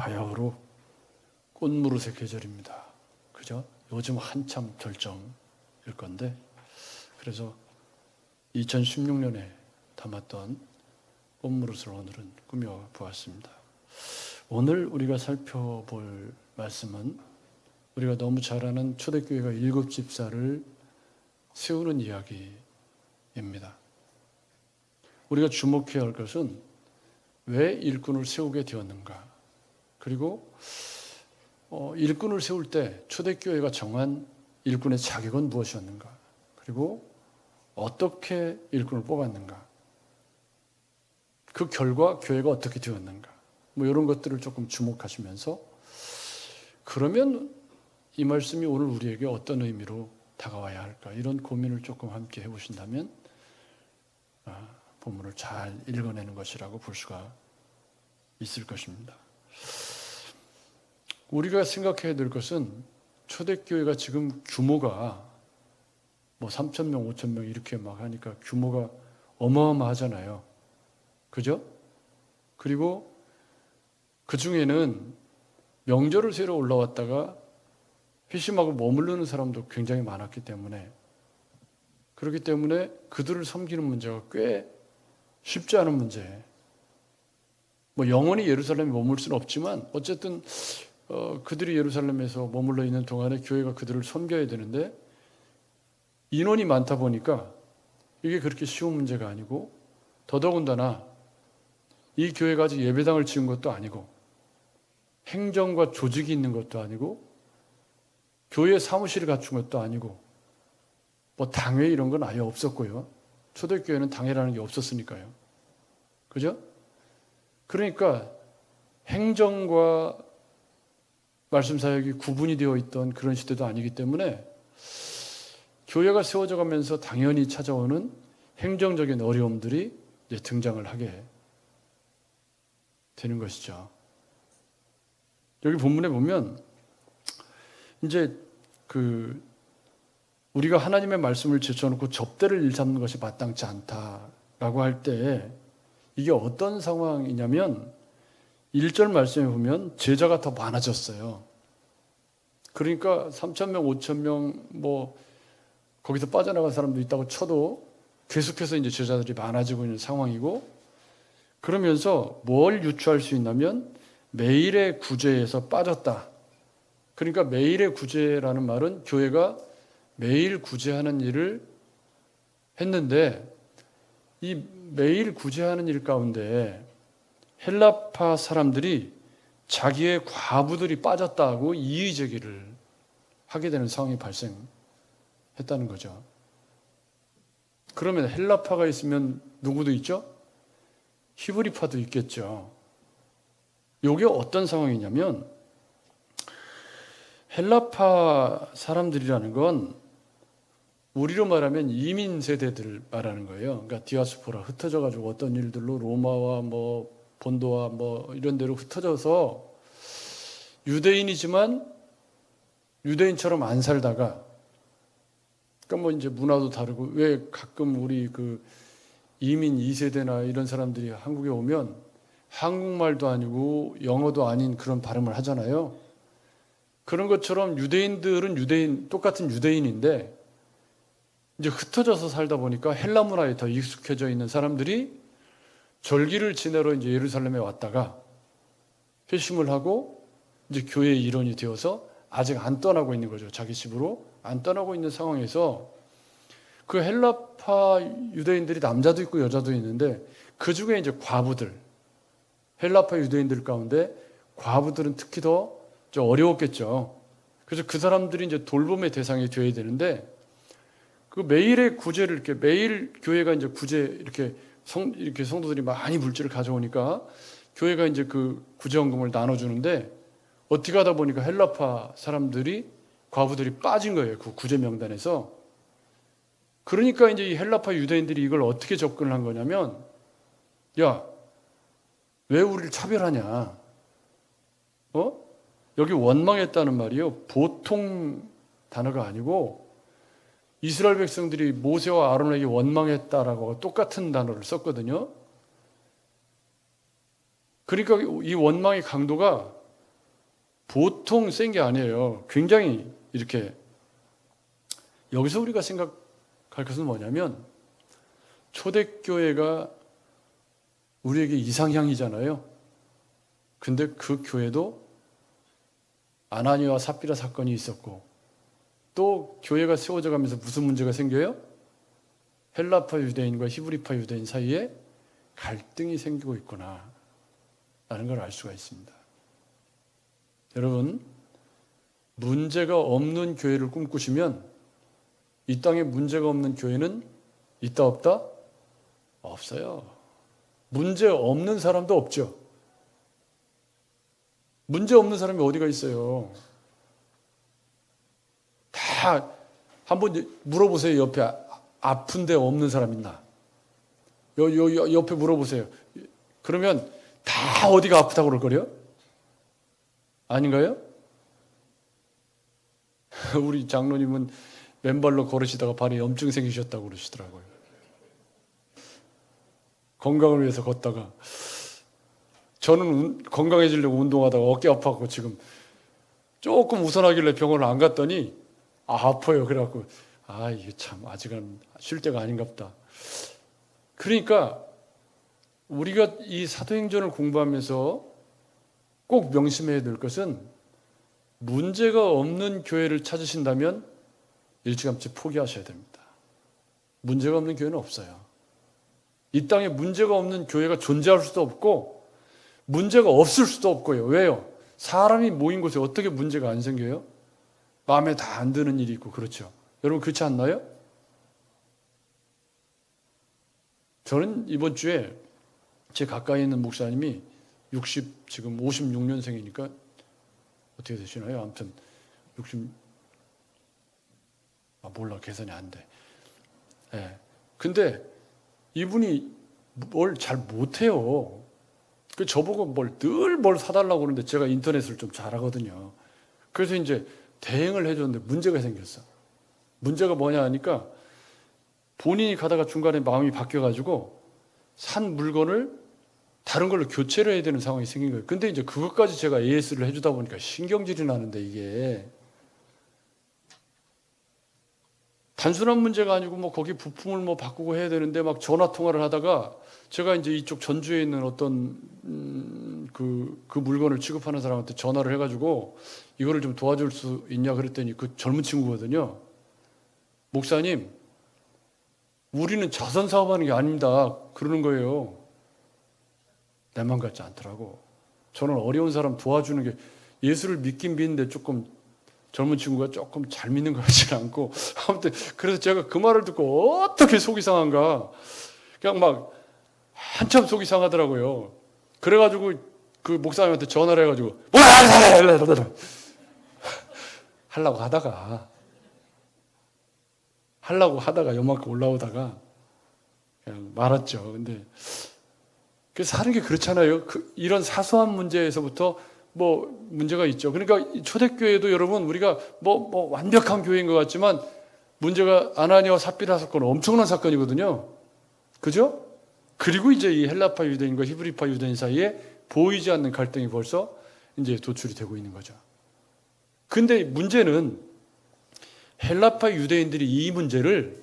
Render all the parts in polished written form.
바야흐로 꽃무릇의 계절입니다. 그죠? 요즘 한참 절정일 건데, 그래서 2016년에 담았던 꽃무릇을 오늘은 꾸며보았습니다. 오늘 우리가 살펴볼 말씀은 우리가 너무 잘 아는 초대교회가 7 집사를 세우는 이야기입니다. 우리가 주목해야 할 것은 왜 일꾼을 세우게 되었는가, 그리고 일꾼을 세울 때 초대교회가 정한 일꾼의 자격은 무엇이었는가, 그리고 어떻게 일꾼을 뽑았는가, 그 결과 교회가 어떻게 되었는가, 이런 것들을 조금 주목하시면서, 그러면 이 말씀이 오늘 우리에게 어떤 의미로 다가와야 할까, 이런 고민을 조금 함께 해보신다면 본문을 잘 읽어내는 것이라고 볼 수가 있을 것입니다. 우리가 생각해야 될 것은 초대교회가 지금 규모가 3,000명, 5,000명 이렇게 막 하니까 규모가 어마어마하잖아요. 그죠? 그리고 그 중에는 명절을 새로 올라왔다가 회심하고 머무르는 사람도 굉장히 많았기 때문에, 그렇기 때문에 그들을 섬기는 문제가 꽤 쉽지 않은 문제. 영원히 예루살렘에 머물 수는 없지만 어쨌든 그들이 예루살렘에서 머물러 있는 동안에 교회가 그들을 섬겨야 되는데, 인원이 많다 보니까 이게 그렇게 쉬운 문제가 아니고, 더더군다나 이 교회가 아직 예배당을 지은 것도 아니고 행정과 조직이 있는 것도 아니고 교회 사무실을 갖춘 것도 아니고 당회 이런 건 아예 없었고요. 초대교회는 당회라는 게 없었으니까요. 그죠? 그러니까 행정과 말씀 사역이 구분이 되어 있던 그런 시대도 아니기 때문에 교회가 세워져 가면서 당연히 찾아오는 행정적인 어려움들이 이제 등장을 하게 되는 것이죠. 여기 본문에 보면 이제 우리가 하나님의 말씀을 제쳐놓고 접대를 일삼는 것이 마땅치 않다라고 할 때 이게 어떤 상황이냐면 1절 말씀에 보면 제자가 더 많아졌어요. 그러니까 3,000명, 5,000명 거기서 빠져나간 사람도 있다고 쳐도 계속해서 이제 제자들이 많아지고 있는 상황이고, 그러면서 뭘 유추할 수 있냐면 매일의 구제에서 빠졌다. 그러니까 매일의 구제라는 말은 교회가 매일 구제하는 일을 했는데, 이 매일 구제하는 일 가운데 헬라파 사람들이 자기의 과부들이 빠졌다고 이의 제기를 하게 되는 상황이 발생했다는 거죠. 그러면 헬라파가 있으면 누구도 있죠? 히브리파도 있겠죠. 이게 어떤 상황이냐면, 헬라파 사람들이라는 건 우리로 말하면 이민 세대들 말하는 거예요. 그러니까 디아스포라, 흩어져 가지고 어떤 일들로 로마와 본도와 이런 데로 흩어져서 유대인이지만 유대인처럼 안 살다가, 그러니까 이제 문화도 다르고, 왜 가끔 우리 이민 2세대나 이런 사람들이 한국에 오면 한국말도 아니고 영어도 아닌 그런 발음을 하잖아요. 그런 것처럼 유대인들은 똑같은 유대인인데 이제 흩어져서 살다 보니까 헬라 문화에 더 익숙해져 있는 사람들이 절기를 지내러 이제 예루살렘에 왔다가 회심을 하고 이제 교회의 일원이 되어서 아직 안 떠나고 있는 거죠. 자기 집으로 안 떠나고 있는 상황에서 그 헬라파 유대인들이 남자도 있고 여자도 있는데, 그 중에 이제 과부들, 헬라파 유대인들 가운데 과부들은 특히 더 어려웠겠죠. 그래서 그 사람들이 이제 돌봄의 대상이 되어야 되는데, 그 매일의 구제를 매일 교회가 이제 구제 이렇게 성도들이 많이 물질을 가져오니까 교회가 이제 그 구제원금을 나눠주는데, 어떻게 하다 보니까 헬라파 사람들이 과부들이 빠진 거예요. 그 구제 명단에서. 그러니까 이제 이 헬라파 유대인들이 이걸 어떻게 접근을 한 거냐면, 야, 왜 우리를 차별하냐? 여기 원망했다는 말이요, 보통 단어가 아니고 이스라엘 백성들이 모세와 아론에게 원망했다라고 똑같은 단어를 썼거든요. 그러니까 이 원망의 강도가 보통 센 게 아니에요. 굉장히 이렇게 여기서 우리가 생각할 것은 뭐냐면 초대교회가 우리에게 이상향이잖아요. 근데 그 교회도 아나니와 삽비라 사건이 있었고 또 교회가 세워져 가면서 무슨 문제가 생겨요? 헬라파 유대인과 히브리파 유대인 사이에 갈등이 생기고 있구나 라는 걸 알 수가 있습니다. 여러분, 문제가 없는 교회를 꿈꾸시면 이 땅에 문제가 없는 교회는 있다 없다? 없어요. 문제 없는 사람도 없죠. 문제 없는 사람이 어디가 있어요? 다 한번 물어보세요. 옆에 아픈데 없는 사람 있나? 옆에 물어보세요. 그러면 다 어디가 아프다고 그럴 거요? 아닌가요? 우리 장로님은 맨발로 걸으시다가 발에 염증 생기셨다고 그러시더라고요. 건강을 위해서 걷다가 저는 건강해지려고 운동하다가 어깨 아파갖고 지금 조금 우선하길래 병원을 안 갔더니 아파요. 그래갖고 이게 참 아직은 쉴 때가 아닌가 보다. 그러니까 우리가 이 사도행전을 공부하면서 꼭 명심해야 될 것은 문제가 없는 교회를 찾으신다면 일찌감치 포기하셔야 됩니다. 문제가 없는 교회는 없어요. 이 땅에 문제가 없는 교회가 존재할 수도 없고 문제가 없을 수도 없고요. 왜요? 사람이 모인 곳에 어떻게 문제가 안 생겨요? 마음에 다 안 드는 일이 있고 그렇죠. 여러분 그렇지 않나요? 저는 이번 주에 제 가까이 있는 목사님이 지금 56년생이니까 어떻게 되시나요? 아무튼 60 몰라 계산이 안 돼. 네. 근데 이분이 뭘 잘 못해요. 저보고 늘 뭘 사달라고 그러는데 제가 인터넷을 좀 잘하거든요. 그래서 이제 대행을 해줬는데 문제가 생겼어. 문제가 뭐냐 하니까 본인이 가다가 중간에 마음이 바뀌어가지고 산 물건을 다른 걸로 교체를 해야 되는 상황이 생긴 거예요. 근데 이제 그것까지 제가 AS를 해주다 보니까 신경질이 나는데 이게 단순한 문제가 아니고 거기 부품을 바꾸고 해야 되는데 막 전화 통화를 하다가 제가 이제 이쪽 전주에 있는 어떤 그 물건을 취급하는 사람한테 전화를 해가지고 이거를 좀 도와줄 수 있냐 그랬더니 그 젊은 친구거든요. 목사님, 우리는 자선 사업하는 게 아닙니다. 그러는 거예요. 내 맘 같지 않더라고. 저는 어려운 사람 도와주는 게 예수를 믿긴 믿는데 조금 젊은 친구가 조금 잘 믿는 것 같지는 않고 아무튼 그래서 제가 그 말을 듣고 어떻게 속이 상한가 그냥 막 한참 속이 상하더라고요. 그래가지고 그 목사님한테 전화를 해가지고 하려고 하다가 요만큼 올라오다가 그냥 말았죠. 근데 그래서 사는 게 그렇잖아요. 이런 사소한 문제에서부터 문제가 있죠. 그러니까 초대교회도 여러분 우리가 완벽한 교회인 것 같지만 문제가 아나니아와 삽비라 사건은 엄청난 사건이거든요. 그죠? 그리고 이제 이 헬라파 유대인과 히브리파 유대인 사이에 보이지 않는 갈등이 벌써 이제 도출이 되고 있는 거죠. 근데 문제는 헬라파 유대인들이 이 문제를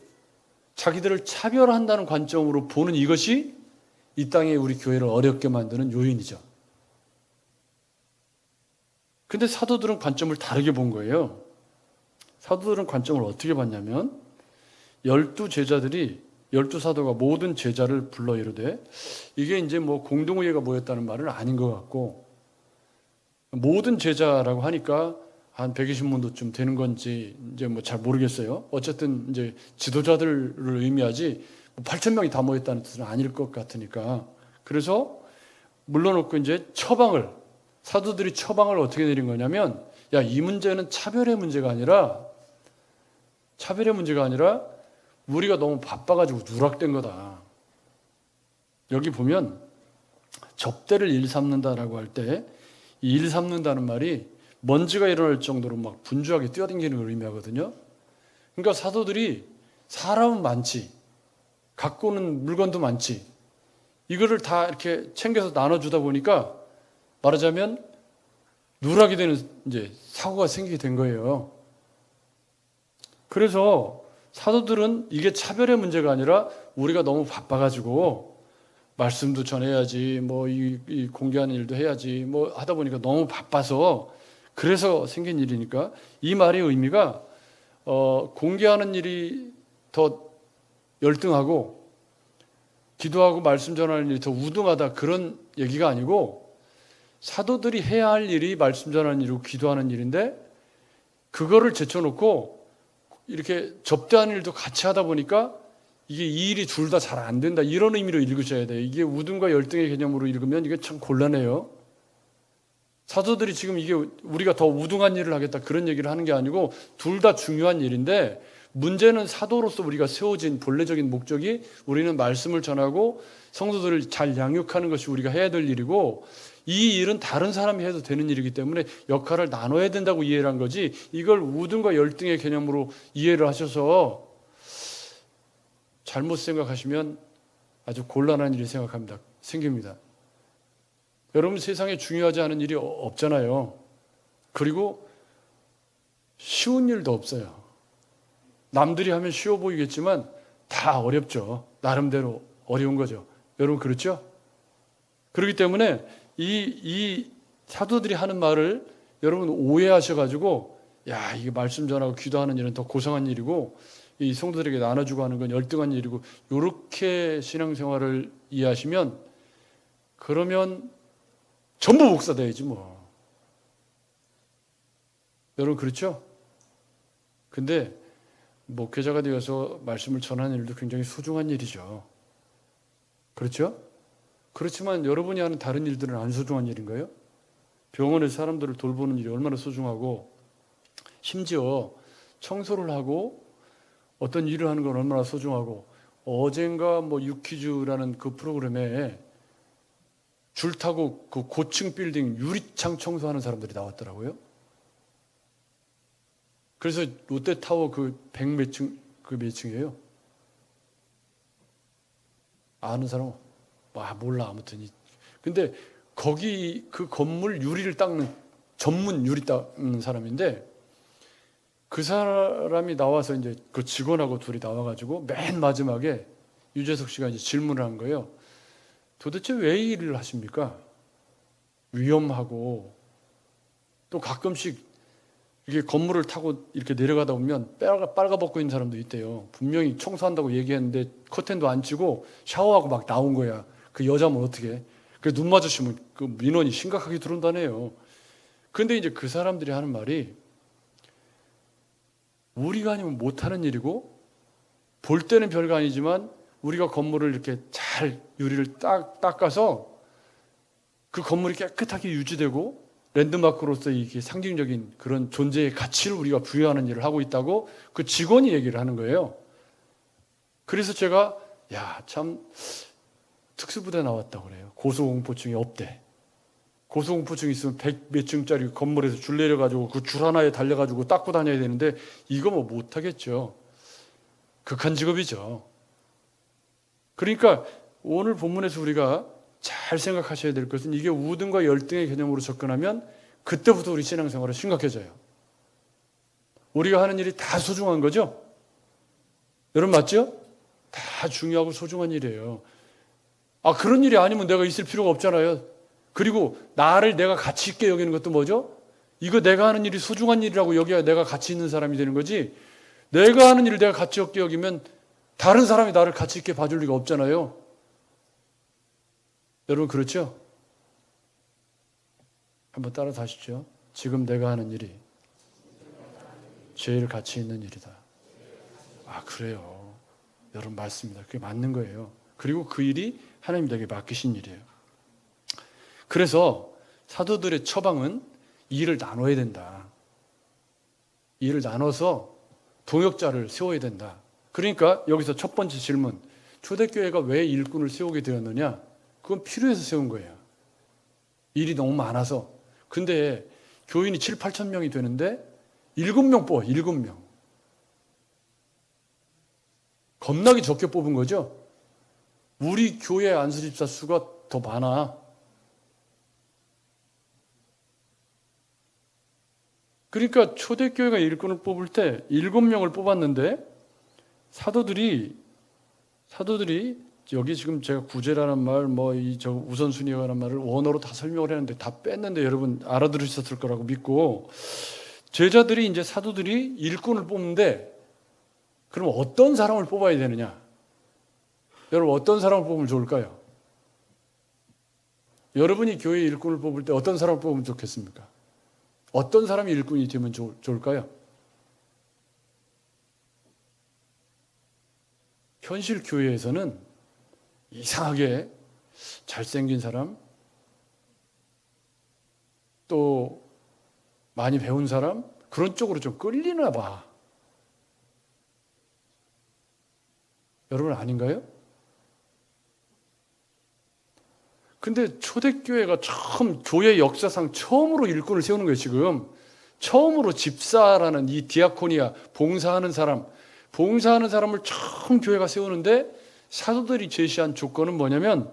자기들을 차별한다는 관점으로 보는 이것이 이 땅에 우리 교회를 어렵게 만드는 요인이죠. 근데 사도들은 관점을 다르게 본 거예요. 사도들은 관점을 어떻게 봤냐면 12 사도가 모든 제자를 불러 이르되 이게 이제 공동의회가 모였다는 말은 아닌 것 같고 모든 제자라고 하니까 한 120문도쯤 되는 건지 이제 잘 모르겠어요. 어쨌든 이제 지도자들을 의미하지 8,000명이 다 모였다는 뜻은 아닐 것 같으니까 그래서 물러놓고 이제 사도들이 처방을 어떻게 내린 거냐면 이 문제는 차별의 문제가 아니라 우리가 너무 바빠가지고 누락된 거다. 여기 보면 접대를 일삼는다라고 할 때 이 일삼는다는 말이 먼지가 일어날 정도로 막 분주하게 뛰어다니는 걸 의미하거든요. 그러니까 사도들이 사람은 많지 갖고 오는 물건도 많지 이거를 다 이렇게 챙겨서 나눠주다 보니까 말하자면 누락이 되는 이제 사고가 생기게 된 거예요. 그래서 사도들은 이게 차별의 문제가 아니라 우리가 너무 바빠가지고 말씀도 전해야지, 뭐 이 공개하는 일도 해야지, 뭐 하다 보니까 너무 바빠서 그래서 생긴 일이니까 이 말의 의미가 공개하는 일이 더 열등하고 기도하고 말씀 전하는 일이 더 우등하다 그런 얘기가 아니고 사도들이 해야 할 일이 말씀 전하는 일이고 기도하는 일인데 그거를 제쳐놓고 이렇게 접대하는 일도 같이 하다 보니까 이게 이 일이 둘 다 잘 안 된다 이런 의미로 읽으셔야 돼요. 이게 우등과 열등의 개념으로 읽으면 이게 참 곤란해요. 사도들이 지금 이게 우리가 더 우등한 일을 하겠다 그런 얘기를 하는 게 아니고 둘 다 중요한 일인데 문제는 사도로서 우리가 세워진 본래적인 목적이 우리는 말씀을 전하고 성도들을 잘 양육하는 것이 우리가 해야 될 일이고 이 일은 다른 사람이 해도 되는 일이기 때문에 역할을 나눠야 된다고 이해를 한 거지 이걸 우등과 열등의 개념으로 이해를 하셔서 잘못 생각하시면 아주 곤란한 일이 생깁니다. 여러분 세상에 중요하지 않은 일이 없잖아요. 그리고 쉬운 일도 없어요. 남들이 하면 쉬워 보이겠지만 다 어렵죠. 나름대로 어려운 거죠. 여러분 그렇죠? 그렇기 때문에 이 사도들이 하는 말을 여러분 오해하셔가지고 야 이게 말씀 전하고 기도하는 일은 더 고상한 일이고 이 성도들에게 나눠주고 하는 건 열등한 일이고 이렇게 신앙생활을 이해하시면 그러면 전부 목사 돼야지 뭐. 여러분 그렇죠? 근데 목회자가 되어서 말씀을 전하는 일도 굉장히 소중한 일이죠. 그렇죠? 그렇지만 여러분이 하는 다른 일들은 안 소중한 일인가요? 병원에서 사람들을 돌보는 일이 얼마나 소중하고 심지어 청소를 하고 어떤 일을 하는 건 얼마나 소중하고 어젠가 뭐 유퀴즈라는 그 프로그램에 줄 타고 그 고층 빌딩 유리창 청소하는 사람들이 나왔더라고요. 그래서 롯데타워 그 100몇 층, 그 몇 층이에요? 아는 사람? 몰라, 아무튼. 근데 거기 그 건물 유리를 닦는 전문 유리 닦는 사람인데 그 사람이 나와서 이제 그 직원하고 둘이 나와가지고 맨 마지막에 유재석 씨가 이제 질문을 한 거예요. 도대체 왜 이 일을 하십니까? 위험하고 또 가끔씩 이게 건물을 타고 이렇게 내려가다 보면 빨가벗고 있는 사람도 있대요. 분명히 청소한다고 얘기했는데 커튼도 안 치고 샤워하고 막 나온 거야. 그 여자면 어떻게? 그래 눈 마주치면 그 민원이 심각하게 들어온다네요. 그런데 이제 그 사람들이 하는 말이 우리가 아니면 못하는 일이고 볼 때는 별거 아니지만 우리가 건물을 이렇게 잘 유리를 닦아서 그 건물이 깨끗하게 유지되고 랜드마크로서 이게 상징적인 그런 존재의 가치를 우리가 부여하는 일을 하고 있다고 그 직원이 얘기를 하는 거예요. 그래서 제가 참 특수부대 나왔다고 그래요. 고소공포증이 없대. 고소공포증 있으면 100 몇 층짜리 건물에서 줄 내려가지고 그 줄 하나에 달려가지고 닦고 다녀야 되는데 이거 뭐 못하겠죠. 극한 직업이죠. 그러니까 오늘 본문에서 우리가 잘 생각하셔야 될 것은 이게 우등과 열등의 개념으로 접근하면 그때부터 우리 신앙생활은 심각해져요. 우리가 하는 일이 다 소중한 거죠? 여러분 맞죠? 다 중요하고 소중한 일이에요. 그런 일이 아니면 내가 있을 필요가 없잖아요. 그리고 나를 내가 가치 있게 여기는 것도 뭐죠? 이거 내가 하는 일이 소중한 일이라고 여겨야 내가 가치 있는 사람이 되는 거지 내가 하는 일을 내가 가치 없게 여기면 다른 사람이 나를 가치 있게 봐줄 리가 없잖아요. 여러분 그렇죠? 한번 따라 하시죠. 지금 내가 하는 일이 제일 가치 있는 일이다. 그래요. 여러분 맞습니다. 그게 맞는 거예요. 그리고 그 일이 하나님 에게 맡기신 일이에요. 그래서 사도들의 처방은 일을 나눠야 된다. 일을 나눠서 동역자를 세워야 된다. 그러니까 여기서 첫 번째 질문, 초대교회가 왜 일꾼을 세우게 되었느냐? 그건 필요해서 세운 거예요. 일이 너무 많아서. 근데 교인이 7, 8천 명이 되는데 7명 뽑아, 7명. 겁나게 적게 뽑은 거죠. 우리 교회 안수집사 수가 더 많아. 그러니까 초대교회가 일꾼을 뽑을 때 7명을 뽑았는데 사도들이 여기 지금 제가 구제라는 말, 우선순위라는 말을 원어로 다 설명을 했는데 다 뺐는데 여러분 알아들으셨을 거라고 믿고, 제자들이 이제 사도들이 일꾼을 뽑는데 그럼 어떤 사람을 뽑아야 되느냐? 여러분 어떤 사람을 뽑으면 좋을까요? 여러분이 교회 일꾼을 뽑을 때 어떤 사람을 뽑으면 좋겠습니까? 어떤 사람이 일꾼이 되면 좋을까요? 현실 교회에서는 이상하게 잘생긴 사람, 또 많이 배운 사람, 그런 쪽으로 좀 끌리나 봐. 여러분 아닌가요? 근데 초대교회가 교회 역사상 처음으로 일꾼을 세우는 거예요, 지금. 처음으로 집사라는 이 디아코니아, 봉사하는 사람을 처음 교회가 세우는데 사도들이 제시한 조건은 뭐냐면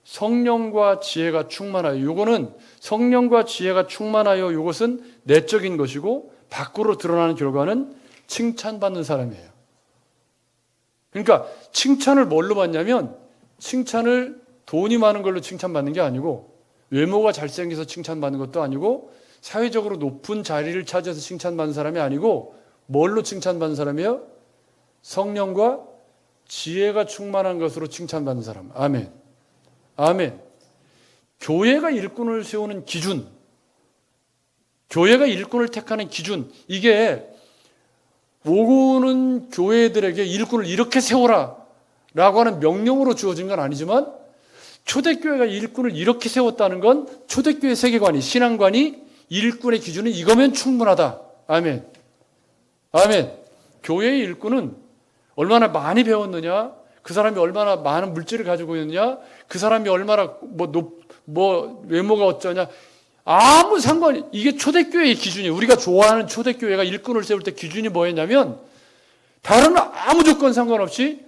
성령과 지혜가 충만하여. 요거는 성령과 지혜가 충만하여, 요것은 내적인 것이고 밖으로 드러나는 결과는 칭찬받는 사람이에요. 그러니까 칭찬을 뭘로 받냐면, 칭찬을 돈이 많은 걸로 칭찬받는 게 아니고, 외모가 잘생겨서 칭찬받는 것도 아니고, 사회적으로 높은 자리를 차지해서 칭찬받는 사람이 아니고, 뭘로 칭찬받는 사람이에요? 성령과 지혜가 충만한 것으로 칭찬받는 사람. 아멘. 아멘. 교회가 일꾼을 세우는 기준, 교회가 일꾼을 택하는 기준, 이게 오고는 교회들에게 일꾼을 이렇게 세워라 라고 하는 명령으로 주어진 건 아니지만, 초대교회가 일꾼을 이렇게 세웠다는 건 초대교회 세계관이, 신앙관이, 일꾼의 기준은 이거면 충분하다. 아멘. 아멘. 교회의 일꾼은 얼마나 많이 배웠느냐, 그 사람이 얼마나 많은 물질을 가지고 있느냐, 그 사람이 얼마나 외모가 어쩌냐, 아무 상관이, 이게 초대교회의 기준이에요. 우리가 좋아하는 초대교회가 일꾼을 세울 때 기준이 뭐였냐면, 다른 아무 조건 상관없이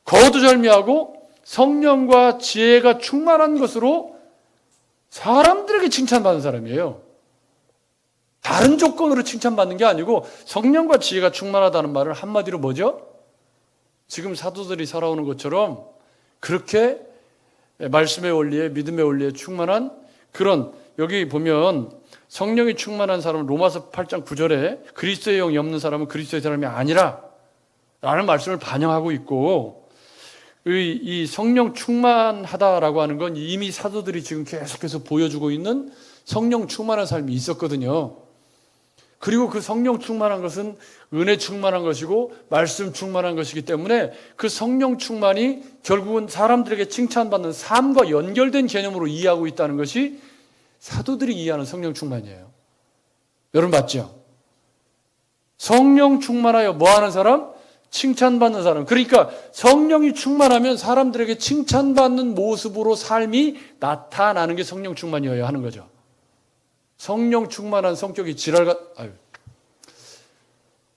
거두절미하고 성령과 지혜가 충만한 것으로 사람들에게 칭찬받는 사람이에요. 다른 조건으로 칭찬받는 게 아니고, 성령과 지혜가 충만하다는 말은 한마디로 뭐죠? 지금 사도들이 살아오는 것처럼 그렇게 말씀의 원리에, 믿음의 원리에 충만한 그런, 여기 보면 성령이 충만한 사람은 로마서 8장 9절에 그리스도의 영이 없는 사람은 그리스도의 사람이 아니라 라는 말씀을 반영하고 있고, 이 성령 충만하다라고 하는 건 이미 사도들이 지금 계속해서 보여주고 있는 성령 충만한 삶이 있었거든요. 그리고 그 성령 충만한 것은 은혜 충만한 것이고 말씀 충만한 것이기 때문에 그 성령 충만이 결국은 사람들에게 칭찬받는 삶과 연결된 개념으로 이해하고 있다는 것이 사도들이 이해하는 성령 충만이에요. 여러분 맞죠? 성령 충만하여 뭐하는 사람? 칭찬받는 사람. 그러니까 성령이 충만하면 사람들에게 칭찬받는 모습으로 삶이 나타나는 게 성령 충만이어야 하는 거죠. 성령 충만한 성격이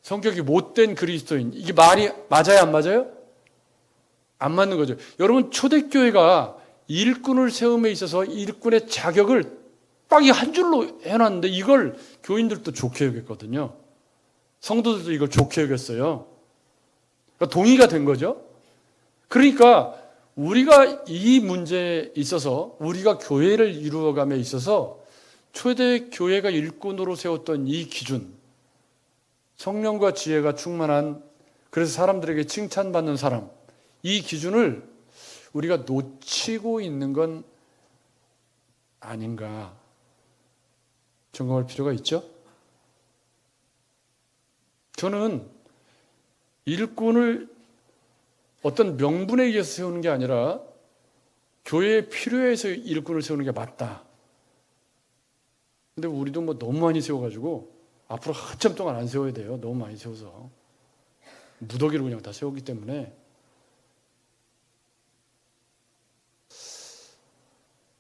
성격이 못된 그리스도인, 이게 말이 맞아요, 안 맞아요? 안 맞는 거죠. 여러분, 초대교회가 일꾼을 세움에 있어서 일꾼의 자격을 딱 이 한 줄로 해놨는데 이걸 교인들도 좋게 여겼거든요. 성도들도 이걸 좋게 여겼어요. 그러니까 동의가 된 거죠. 그러니까 우리가 이 문제에 있어서, 우리가 교회를 이루어감에 있어서 초대교회가 일꾼으로 세웠던 이 기준, 성령과 지혜가 충만한, 그래서 사람들에게 칭찬받는 사람, 이 기준을 우리가 놓치고 있는 건 아닌가 점검할 필요가 있죠. 저는 일꾼을 어떤 명분에 의해서 세우는 게 아니라 교회의 필요에 의해서 일꾼을 세우는 게 맞다. 근데 우리도 너무 많이 세워가지고 앞으로 한참 동안 안 세워야 돼요. 너무 많이 세워서 무더기로 그냥 다 세우기 때문에.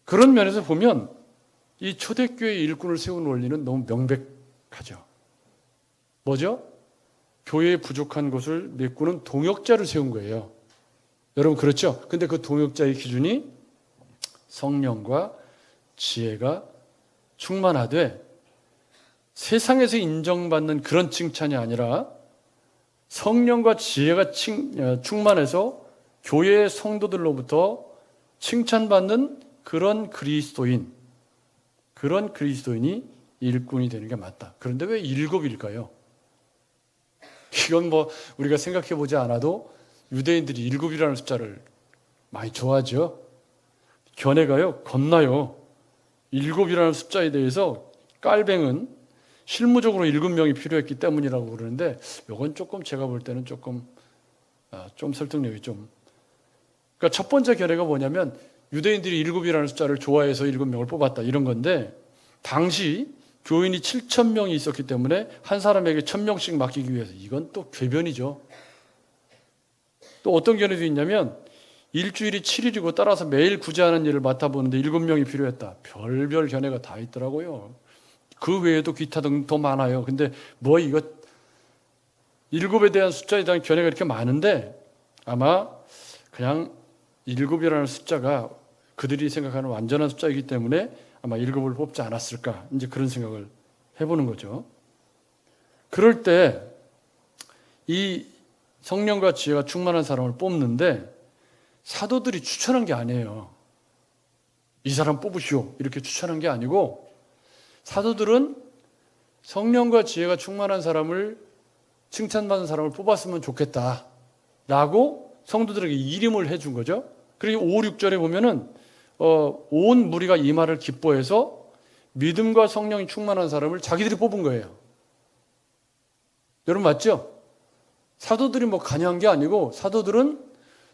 그런 면에서 보면 이 초대교회 일꾼을 세우는 원리는 너무 명백하죠. 뭐죠? 교회에 부족한 것을 메꾸는 동역자를 세운 거예요. 여러분 그렇죠? 근데 그 동역자의 기준이 성령과 지혜가 충만하되 세상에서 인정받는 그런 칭찬이 아니라 성령과 지혜가 충만해서 교회의 성도들로부터 칭찬받는 그런 그리스도인이 일꾼이 되는 게 맞다. 그런데 왜 7일까요? 이건 뭐 우리가 생각해 보지 않아도 유대인들이 7이라는 숫자를 많이 좋아하죠. 견해가요 겁나요. 7이라는 숫자에 대해서 깔뱅은 실무적으로 7명이 필요했기 때문이라고 그러는데 이건 조금 제가 볼 때는 좀 설득력이 좀. 그러니까 첫 번째 견해가 뭐냐면 유대인들이 7이라는 숫자를 좋아해서 7명을 뽑았다 이런 건데, 당시 교인이 7,000명이 있었기 때문에 한 사람에게 1,000명씩 맡기기 위해서, 이건 또 궤변이죠. 또 어떤 견해도 있냐면 일주일이 7일이고 따라서 매일 구제하는 일을 맡아보는데 7명이 필요했다. 별별 견해가 다 있더라고요. 그 외에도 기타 등 더 많아요. 근데 뭐 이거 7에 대한 숫자에 대한 견해가 이렇게 많은데 아마 그냥 7이라는 숫자가 그들이 생각하는 완전한 숫자이기 때문에 아마 7을 뽑지 않았을까, 이제 그런 생각을 해보는 거죠. 그럴 때 이 성령과 지혜가 충만한 사람을 뽑는데 사도들이 추천한 게 아니에요. 이 사람 뽑으시오 이렇게 추천한 게 아니고, 사도들은 성령과 지혜가 충만한 사람을, 칭찬받는 사람을 뽑았으면 좋겠다라고 성도들에게 이름을 해준 거죠. 그리고 5, 6절에 보면은 온 무리가 이 말을 기뻐해서 믿음과 성령이 충만한 사람을 자기들이 뽑은 거예요. 여러분 맞죠? 사도들이 뭐 관여한 게 아니고 사도들은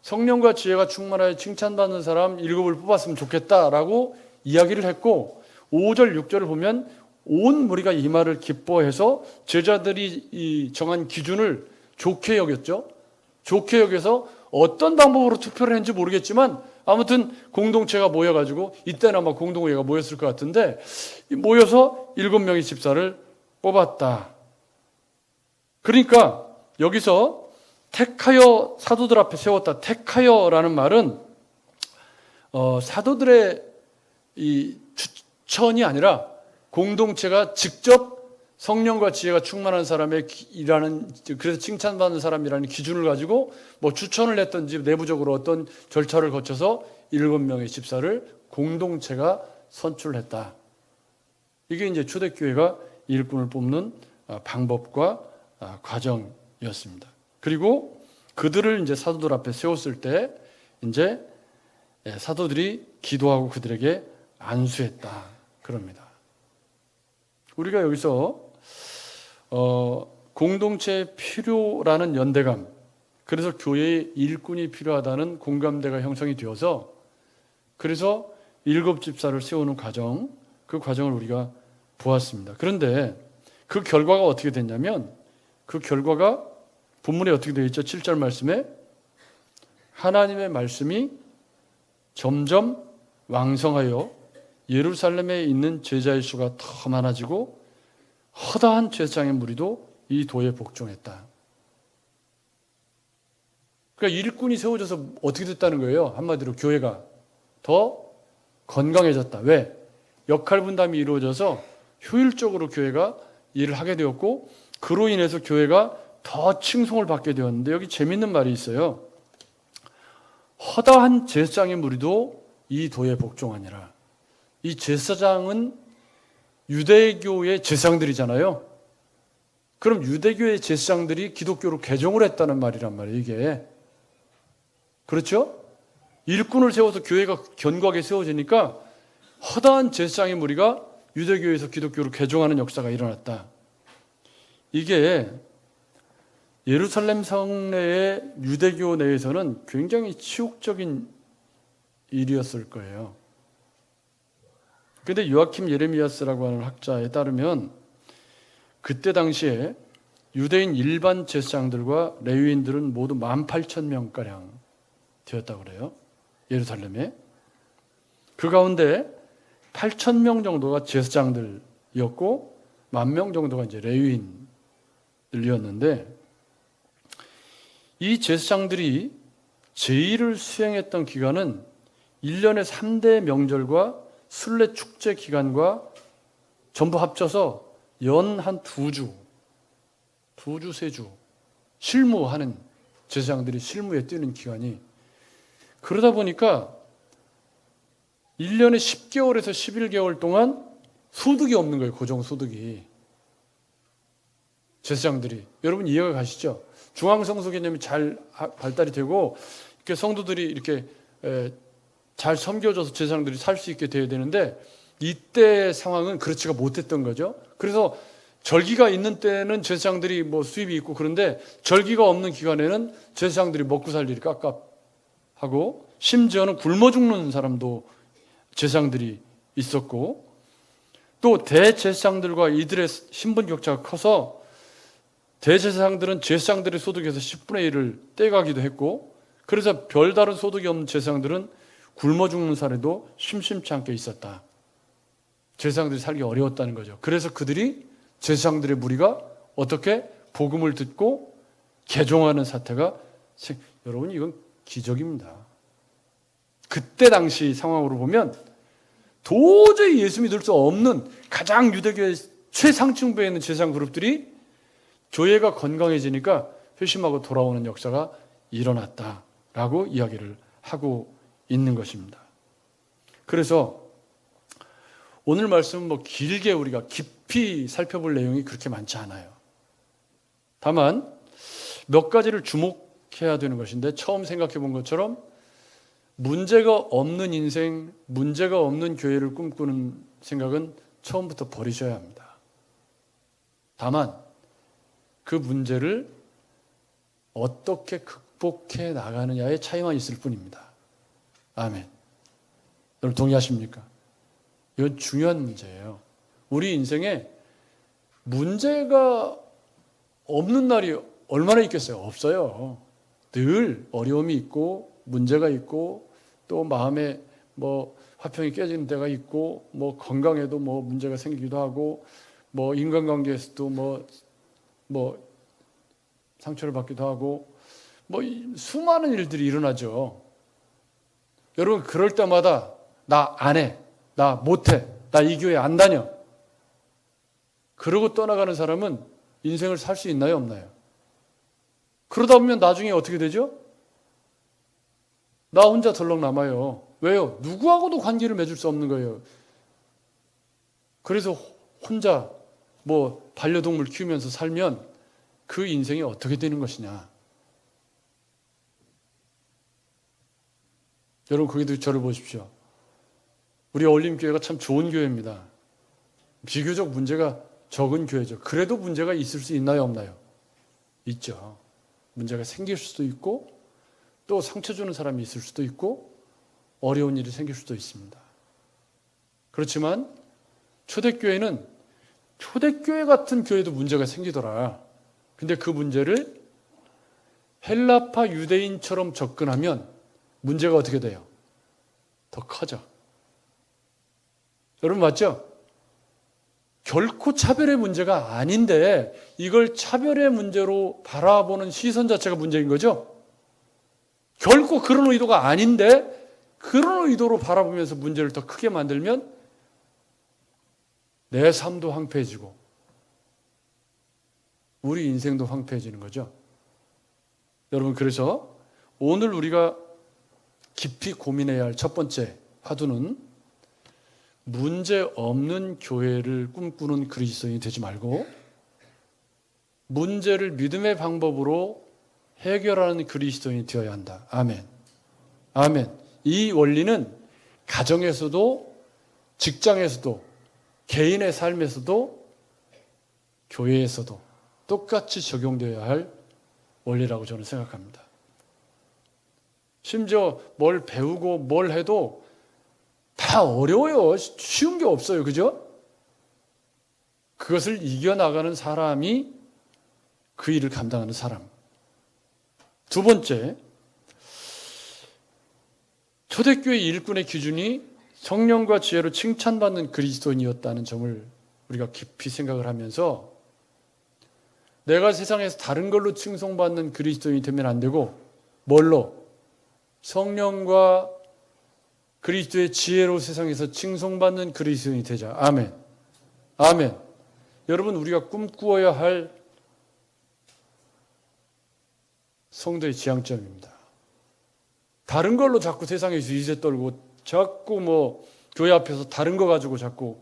성령과 지혜가 충만하여 칭찬받는 사람 7을 뽑았으면 좋겠다라고 이야기를 했고, 5절, 6절을 보면 온 무리가 이 말을 기뻐해서 제자들이 이 정한 기준을 좋게 여겼죠. 좋게 여겨서 어떤 방법으로 투표를 했는지 모르겠지만 아무튼 공동체가 모여가지고, 이때는 아마 공동회의가 모였을 것 같은데 모여서 7명의 집사를 뽑았다. 그러니까 여기서 택하여 사도들 앞에 세웠다. 택하여라는 말은 사도들의 이 추천이 아니라 공동체가 직접 성령과 지혜가 충만한 사람이라는, 그래서 칭찬받는 사람이라는 기준을 가지고 뭐 추천을 했던지 내부적으로 어떤 절차를 거쳐서 7명의 집사를 공동체가 선출했다. 이게 이제 초대교회가 일꾼을 뽑는 방법과 과정이었습니다. 그리고 그들을 이제 사도들 앞에 세웠을 때 이제 사도들이 기도하고 그들에게 안수했다. 그럽니다. 우리가 여기서 공동체의 필요라는 연대감, 그래서 교회에 일꾼이 필요하다는 공감대가 형성이 되어서 그래서 7집사를 세우는 과정, 그 과정을 우리가 보았습니다. 그런데 그 결과가 어떻게 됐냐면, 그 결과가 본문에 어떻게 되어 있죠? 7절 말씀에 하나님의 말씀이 점점 왕성하여 예루살렘에 있는 제자의 수가 더 많아지고 허다한 제사장의 무리도 이 도에 복종했다. 그러니까 일꾼이 세워져서 어떻게 됐다는 거예요? 한마디로 교회가 더 건강해졌다. 왜? 역할 분담이 이루어져서 효율적으로 교회가 일을 하게 되었고, 그로 인해서 교회가 더 칭송을 받게 되었는데, 여기 재밌는 말이 있어요. 허다한 제사장의 무리도 이 도에 복종하니라. 이 제사장은 유대교의 제사장들이잖아요. 그럼 유대교의 제사장들이 기독교로 개종을 했다는 말이란 말이에요, 이게. 그렇죠? 일꾼을 세워서 교회가 견고하게 세워지니까 허다한 제사장의 무리가 유대교에서 기독교로 개종하는 역사가 일어났다. 이게 예루살렘 성내의 유대교 내에서는 굉장히 치욕적인 일이었을 거예요. 그런데 요아킴 예레미야스라고 하는 학자에 따르면 그때 당시에 유대인 일반 제사장들과 레위인들은 모두 18,000명가량 되었다고 그래요. 예루살렘에. 그 가운데 8,000명 정도가 제사장들이었고 10,000명 정도가 이제 레위인들이었는데, 이 제사장들이 제의를 수행했던 기간은 1년의 3대 명절과 순례 축제 기간과 전부 합쳐서 연 한 2주, 3주 실무하는 제사장들이 실무에 뛰는 기간이, 그러다 보니까 1년에 10개월에서 11개월 동안 소득이 없는 거예요. 고정소득이. 제사장들이. 여러분 이해가 가시죠? 중앙성소 개념이 잘 발달이 되고 이렇게 성도들이 이렇게 잘 섬겨줘서 제사장들이 살 수 있게 돼야 되는데, 이때 상황은 그렇지가 못했던 거죠. 그래서 절기가 있는 때는 제사장들이 뭐 수입이 있고, 그런데 절기가 없는 기간에는 제사장들이 먹고 살 일이 깝깝하고, 심지어는 굶어 죽는 사람도 제사장들이 있었고, 또 대제사장들과 이들의 신분 격차가 커서 대제사장들은 제사장들의 소득에서 10분의 1을 떼가기도 했고, 그래서 별다른 소득이 없는 제사장들은 굶어 죽는 사례도 심심치 않게 있었다. 제사장들이 살기 어려웠다는 거죠. 그래서 그들이, 제사장들의 무리가 어떻게 복음을 듣고 개종하는 사태가, 여러분 이건 기적입니다. 그때 당시 상황으로 보면 도저히 예수 믿을 수 없는 가장 유대교의 최상층부에 있는 제사장 그룹들이 교회가 건강해지니까 회심하고 돌아오는 역사가 일어났다라고 이야기를 하고 있는 것입니다. 그래서 오늘 말씀은 뭐 길게 우리가 깊이 살펴볼 내용이 그렇게 많지 않아요. 다만 몇 가지를 주목해야 되는 것인데, 처음 생각해 본 것처럼 문제가 없는 인생, 문제가 없는 교회를 꿈꾸는 생각은 처음부터 버리셔야 합니다. 다만 그 문제를 어떻게 극복해 나가느냐의 차이만 있을 뿐입니다. 아멘. 여러분 동의하십니까? 이건 중요한 문제예요. 우리 인생에 문제가 없는 날이 얼마나 있겠어요? 없어요. 늘 어려움이 있고 문제가 있고, 또 마음에 뭐 화평이 깨지는 때가 있고, 뭐 건강에도 뭐 문제가 생기기도 하고, 뭐 인간관계에서도 뭐 상처를 받기도 하고, 뭐 수많은 일들이 일어나죠. 여러분 그럴 때마다 나 안 해, 나 못해, 나 이 교회 안 다녀, 그러고 떠나가는 사람은 인생을 살 수 있나요, 없나요? 그러다 보면 나중에 어떻게 되죠? 나 혼자 덜렁 남아요. 왜요? 누구하고도 관계를 맺을 수 없는 거예요. 그래서 혼자 뭐 반려동물 키우면서 살면 그 인생이 어떻게 되는 것이냐. 여러분 거기도 저를 보십시오. 우리 어울림교회가 참 좋은 교회입니다. 비교적 문제가 적은 교회죠. 그래도 문제가 있을 수 있나요, 없나요? 있죠. 문제가 생길 수도 있고, 또 상처 주는 사람이 있을 수도 있고, 어려운 일이 생길 수도 있습니다. 그렇지만 초대교회는 초대교회 같은 교회도 문제가 생기더라. 근데 그 문제를 헬라파 유대인처럼 접근하면 문제가 어떻게 돼요? 더 커져. 여러분 맞죠? 결코 차별의 문제가 아닌데 이걸 차별의 문제로 바라보는 시선 자체가 문제인 거죠? 결코 그런 의도가 아닌데 그런 의도로 바라보면서 문제를 더 크게 만들면 내 삶도 황폐해지고 우리 인생도 황폐해지는 거죠. 여러분 그래서 오늘 우리가 깊이 고민해야 할 첫 번째 화두는 문제 없는 교회를 꿈꾸는 그리스도인이 되지 말고 문제를 믿음의 방법으로 해결하는 그리스도인이 되어야 한다. 아멘. 아멘. 이 원리는 가정에서도 직장에서도 개인의 삶에서도 교회에서도 똑같이 적용되어야 할 원리라고 저는 생각합니다. 심지어 뭘 배우고 뭘 해도 다 어려워요. 쉬운 게 없어요. 그죠? 그것을 이겨나가는 사람이 그 일을 감당하는 사람. 두 번째, 초대교회 일꾼의 기준이 성령과 지혜로 칭찬받는 그리스도인이었다는 점을 우리가 깊이 생각을 하면서 내가 세상에서 다른 걸로 칭송받는 그리스도인이 되면 안 되고 뭘로? 성령과 그리스도의 지혜로 세상에서 칭송받는 그리스도인이 되자. 아멘. 아멘. 여러분, 우리가 꿈꾸어야 할 성도의 지향점입니다. 다른 걸로 자꾸 세상에서 이세 떨고 자꾸 뭐 교회 앞에서 다른 거 가지고 자꾸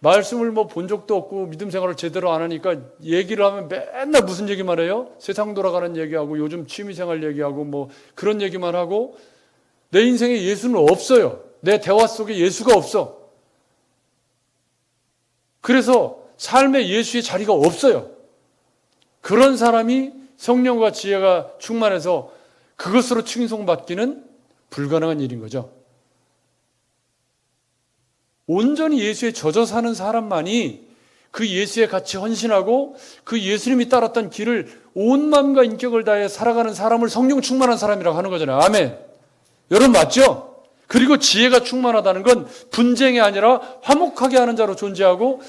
말씀을 뭐 본 적도 없고 믿음 생활을 제대로 안 하니까 얘기를 하면 맨날 무슨 얘기만 해요? 세상 돌아가는 얘기하고 요즘 취미생활 얘기하고 뭐 그런 얘기만 하고 내 인생에 예수는 없어요. 내 대화 속에 예수가 없어. 그래서 삶에 예수의 자리가 없어요. 그런 사람이 성령과 지혜가 충만해서 그것으로 칭송받기는 불가능한 일인 거죠. 온전히 예수에 젖어 사는 사람만이 그 예수에 같이 헌신하고 그 예수님이 따랐던 길을 온 마음과 인격을 다해 살아가는 사람을 성령 충만한 사람이라고 하는 거잖아요. 아멘. 여러분 맞죠? 그리고 지혜가 충만하다는 건 분쟁이 아니라 화목하게 하는 자로 존재하고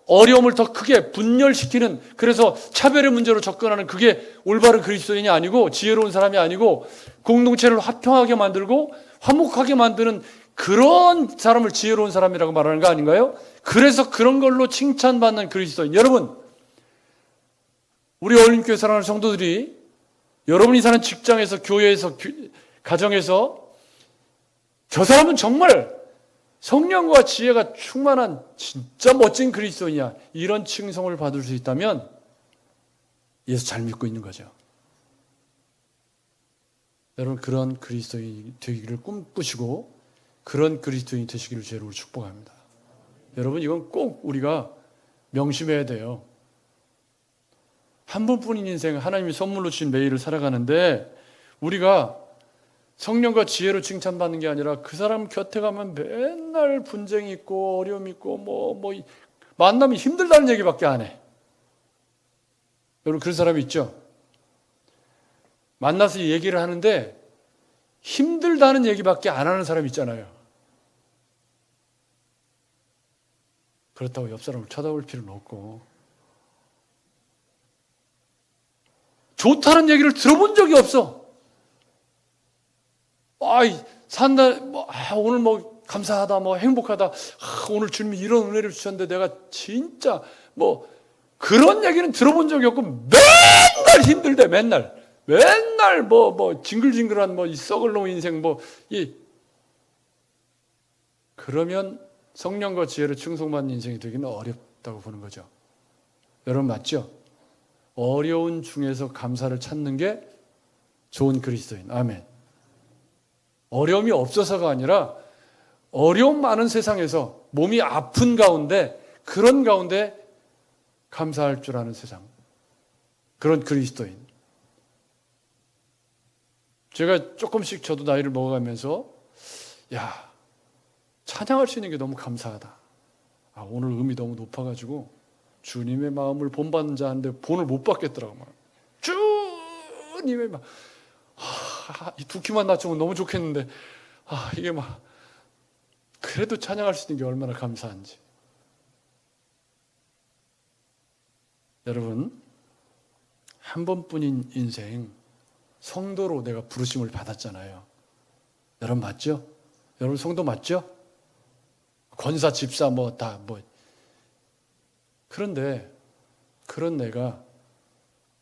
어려움을 더 크게 분열시키는, 그래서 차별의 문제로 접근하는, 그게 올바른 그리스도인이 아니고 지혜로운 사람이 아니고 공동체를 화평하게 만들고 화목하게 만드는 그런 사람을 지혜로운 사람이라고 말하는 거 아닌가요? 그래서 그런 걸로 칭찬받는 그리스도인. 여러분, 우리 어린교회 사랑하는 성도들이 여러분이 사는 직장에서, 교회에서, 가정에서 저 사람은 정말 성령과 지혜가 충만한 진짜 멋진 그리스도인이야, 이런 칭송을 받을 수 있다면 예수 잘 믿고 있는 거죠. 여러분, 그런 그리스도인이 되기를 꿈꾸시고 그런 그리스도인이 되시기를 주로 축복합니다. 여러분, 이건 꼭 우리가 명심해야 돼요. 한 번뿐인 인생, 하나님이 선물로 주신 매일을 살아가는데 우리가 성령과 지혜로 칭찬받는 게 아니라 그 사람 곁에 가면 맨날 분쟁이 있고 어려움이 있고 만남이 힘들다는 얘기밖에 안 해. 여러분, 그런 사람이 있죠? 만나서 얘기를 하는데 힘들다는 얘기밖에 안 하는 사람이 있잖아요. 그렇다고 옆 사람을 쳐다볼 필요는 없고, 좋다는 얘기를 들어본 적이 없어. 오늘 감사하다, 행복하다, 오늘 주님이 이런 은혜를 주셨는데 내가 진짜 그런 얘기는 들어본 적이 없고 맨날 힘들대. 맨날 징글징글한 이 썩을 놈 인생 그러면 성령과 지혜를 칭송받는 인생이 되기는 어렵다고 보는 거죠. 여러분 맞죠? 어려운 중에서 감사를 찾는 게 좋은 그리스도인. 아멘. 어려움이 없어서가 아니라 어려움 많은 세상에서 몸이 아픈 가운데, 그런 가운데 감사할 줄 아는 세상, 그런 그리스도인. 제가 조금씩 저도 나이를 먹어가면서 찬양할 수 있는 게 너무 감사하다. 오늘 음이 너무 높아가지고 주님의 마음을 본받는 자인데 본을 못 받겠더라고. 주님의 마음. 이 두 키만 낮추면 너무 좋겠는데 이게 그래도 찬양할 수 있는 게 얼마나 감사한지. 여러분, 한 번뿐인 인생 성도로 내가 부르심을 받았잖아요. 여러분 맞죠? 여러분 성도 맞죠? 권사, 집사 그런데 그런 내가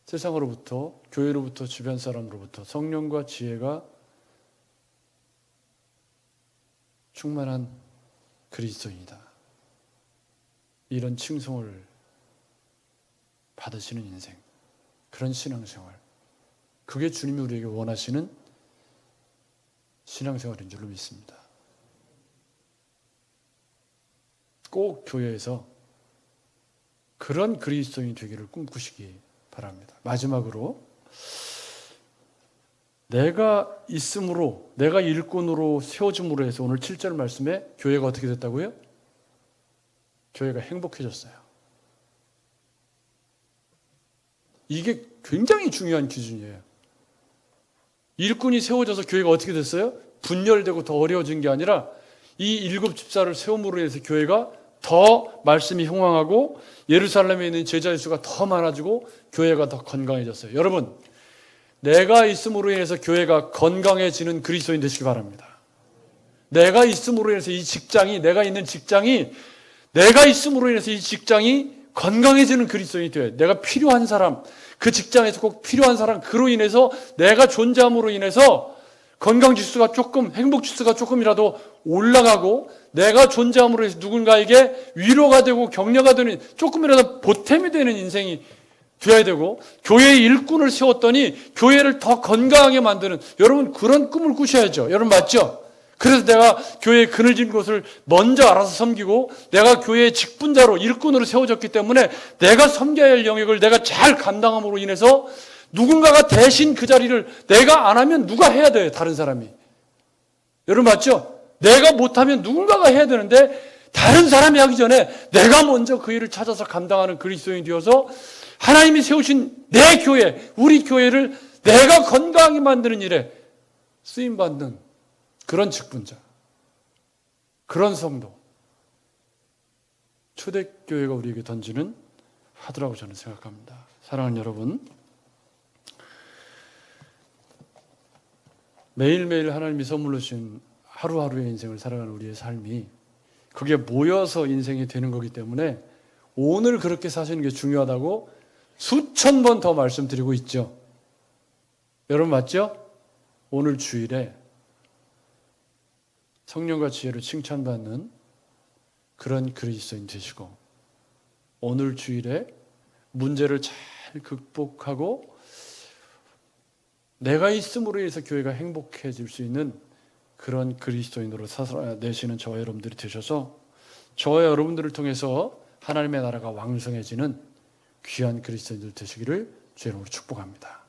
세상으로부터, 교회로부터, 주변 사람으로부터 성령과 지혜가 충만한 그리스도인이다, 이런 칭송을 받으시는 인생, 그런 신앙생활, 그게 주님이 우리에게 원하시는 신앙생활인 줄로 믿습니다. 꼭 교회에서 그런 그리스도인이 되기를 꿈꾸시기 바랍니다. 마지막으로, 내가 있음으로, 내가 일꾼으로 세워짐으로 해서 오늘 7절 말씀에 교회가 어떻게 됐다고요? 교회가 행복해졌어요. 이게 굉장히 중요한 기준이에요. 일꾼이 세워져서 교회가 어떻게 됐어요? 분열되고 더 어려워진 게 아니라 이 7 집사를 세움으로 해서 교회가 더 말씀이 흥황하고 예루살렘에 있는 제자의 수가 더 많아지고 교회가 더 건강해졌어요. 여러분, 내가 있음으로 인해서 교회가 건강해지는 그리스도인 되시기 바랍니다. 내가 있음으로 인해서 이 직장이, 내가 있는 직장이 내가 있음으로 인해서 이 직장이 건강해지는 그리스도인이 돼. 내가 필요한 사람, 그 직장에서 꼭 필요한 사람, 그로 인해서 내가 존재함으로 인해서 건강지수가 조금, 행복지수가 조금이라도 올라가고 내가 존재함으로 해서 누군가에게 위로가 되고 격려가 되는 조금이라도 보탬이 되는 인생이 되어야 되고, 교회의 일꾼을 세웠더니 교회를 더 건강하게 만드는, 여러분 그런 꿈을 꾸셔야죠. 여러분 맞죠? 그래서 내가 교회의 그늘진 곳을 먼저 알아서 섬기고 내가 교회의 직분자로 일꾼으로 세워졌기 때문에 내가 섬겨야 할 영역을 내가 잘 감당함으로 인해서 누군가가 대신 그 자리를 내가 안 하면 누가 해야 돼요? 다른 사람이. 여러분 맞죠? 내가 못하면 누군가가 해야 되는데 다른 사람이 하기 전에 내가 먼저 그 일을 찾아서 감당하는 그리스도인이 되어서 하나님이 세우신 내 교회, 우리 교회를 내가 건강하게 만드는 일에 쓰임받는 그런 직분자, 그런 성도, 초대교회가 우리에게 던지는 하드라고 저는 생각합니다. 사랑하는 여러분, 매일매일 하나님이 선물로 주신 하루하루의 인생을 살아가는 우리의 삶이 그게 모여서 인생이 되는 거기 때문에 오늘 그렇게 사시는 게 중요하다고 수천 번 더 말씀드리고 있죠. 여러분 맞죠? 오늘 주일에 성령과 지혜로 칭찬받는 그런 그리스도인 되시고, 오늘 주일에 문제를 잘 극복하고 내가 있음으로 인해서 교회가 행복해질 수 있는 그런 그리스도인으로 살아내시는 저와 여러분들이 되셔서 저와 여러분들을 통해서 하나님의 나라가 왕성해지는 귀한 그리스도인들 되시기를 주의 이름으로 축복합니다.